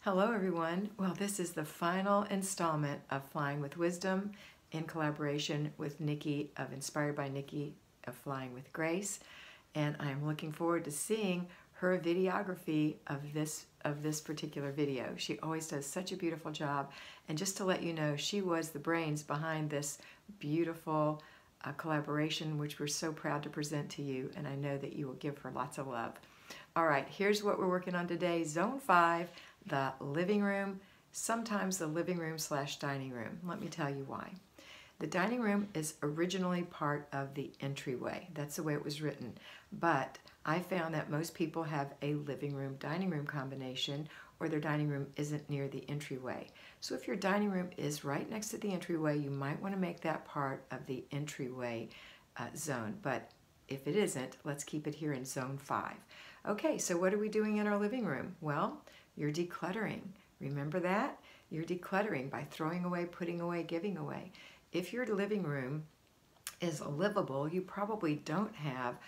Hello everyone. Well, this is the final installment of Flying with Wisdom in collaboration with Nikki of Inspired by Nikki of Flying with Grace. And I'm looking forward to seeing her videography of this particular video. She always does such a beautiful job. And just to let you know, she was the brains behind this beautiful collaboration, which we're so proud to present to you. And I know that you will give her lots of love. All right, here's what we're working on today. Zone 5, the living room, sometimes the living room / dining room. Let me tell you why. The dining room is originally part of the entryway. That's the way it was written. But I found that most people have a living room, dining room combination, or their dining room isn't near the entryway. So if your dining room is right next to the entryway, you might want to make that part of the entryway zone. But if it isn't, let's keep it here in zone 5. Okay, so what are we doing in our living room? Well, you're decluttering. Remember that? You're decluttering by throwing away, putting away, giving away. If your living room is livable, you probably don't have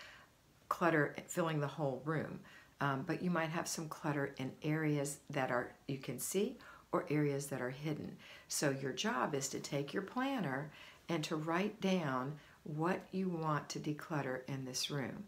clutter filling the whole room, but you might have some clutter in areas that you can see or areas that are hidden. So your job is to take your planner and to write down what you want to declutter in this room.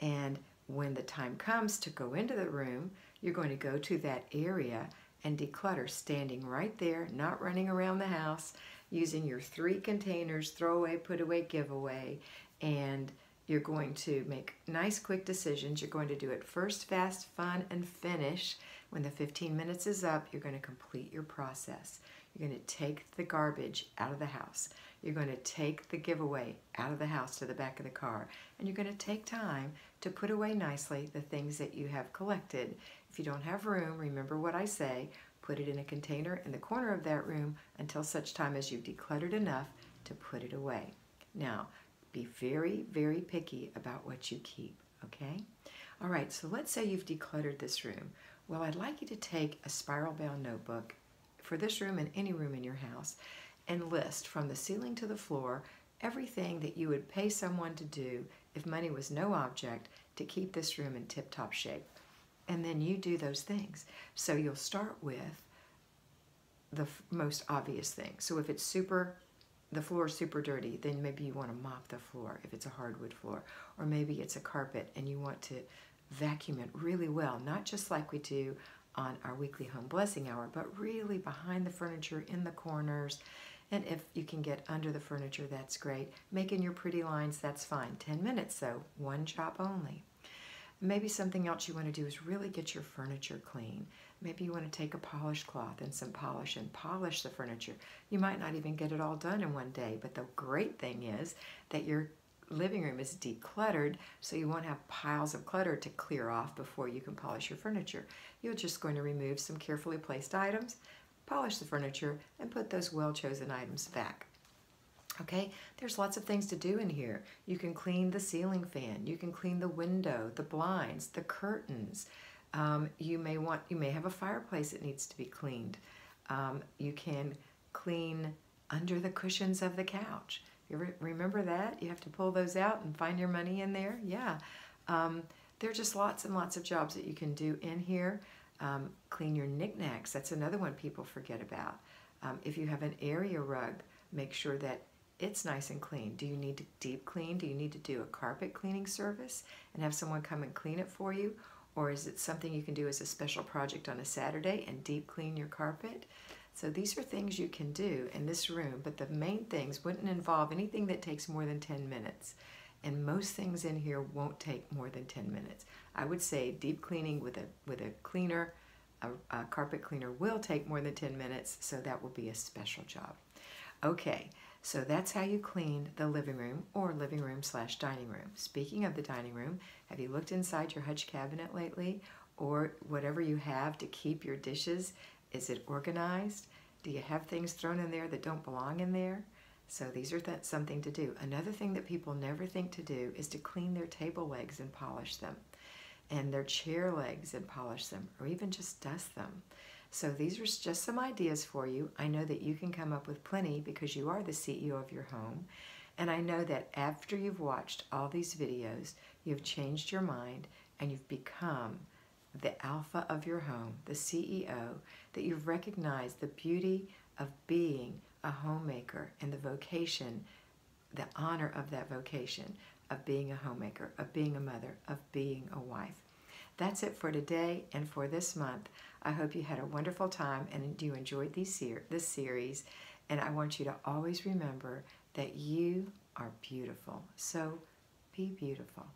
And when the time comes to go into the room, you're going to go to that area and declutter, standing right there, not running around the house, using your 3 containers, throw away, put away, give away, and you're going to make nice, quick decisions. You're going to do it first, fast, fun, and finish. When the 15 minutes is up, you're going to complete your process. You're going to take the garbage out of the house. You're going to take the giveaway out of the house to the back of the car. And you're going to take time to put away nicely the things that you have collected. If you don't have room, remember what I say, put it in a container in the corner of that room until such time as you've decluttered enough to put it away. Now, be very, very picky about what you keep, okay? All right, so let's say you've decluttered this room. Well, I'd like you to take a spiral-bound notebook for this room and any room in your house and list from the ceiling to the floor everything that you would pay someone to do if money was no object to keep this room in tip-top shape. And then you do those things. So you'll start with the most obvious thing. So if it's the floor is super dirty, then maybe you want to mop the floor if it's a hardwood floor. Or maybe it's a carpet and you want to vacuum it really well, not just like we do on our weekly home blessing hour, but really behind the furniture, in the corners. And if you can get under the furniture, that's great. Making your pretty lines, that's fine. 10 minutes though, one job only. Maybe something else you want to do is really get your furniture clean. Maybe you want to take a polish cloth and some polish and polish the furniture. You might not even get it all done in one day, but the great thing is that your living room is decluttered, so you won't have piles of clutter to clear off before you can polish your furniture. You're just going to remove some carefully placed items, polish the furniture, and put those well-chosen items back. Okay, there's lots of things to do in here. You can clean the ceiling fan, you can clean the window, the blinds, the curtains. You may have a fireplace that needs to be cleaned. You can clean under the cushions of the couch. You ever remember that? You have to pull those out and find your money in there? Yeah. There are just lots and lots of jobs that you can do in here. Clean your knickknacks. That's another one people forget about. If you have an area rug, make sure that it's nice and clean. Do you need to deep clean? Do you need to do a carpet cleaning service and have someone come and clean it for you? Or is it something you can do as a special project on a Saturday and deep clean your carpet? So these are things you can do in this room, but the main things wouldn't involve anything that takes more than 10 minutes. And most things in here won't take more than 10 minutes. I would say deep cleaning with a cleaner, a carpet cleaner will take more than 10 minutes, so that will be a special job. Okay, so that's how you clean the living room or living room / dining room. Speaking of the dining room, have you looked inside your hutch cabinet lately, or whatever you have to keep your dishes? Is it organized? Do you have things thrown in there that don't belong in there? So these are something to do. Another thing that people never think to do is to clean their table legs and polish them, and their chair legs and polish them, or even just dust them. So these are just some ideas for you. I know that you can come up with plenty because you are the CEO of your home. And I know that after you've watched all these videos, you've changed your mind and you've become the alpha of your home, the CEO, that you've recognized the beauty of being a homemaker and the vocation, the honor of that vocation, of being a homemaker, of being a mother, of being a wife. That's it for today and for this month. I hope you had a wonderful time and you enjoyed this series. And I want you to always remember that you are beautiful. So be beautiful.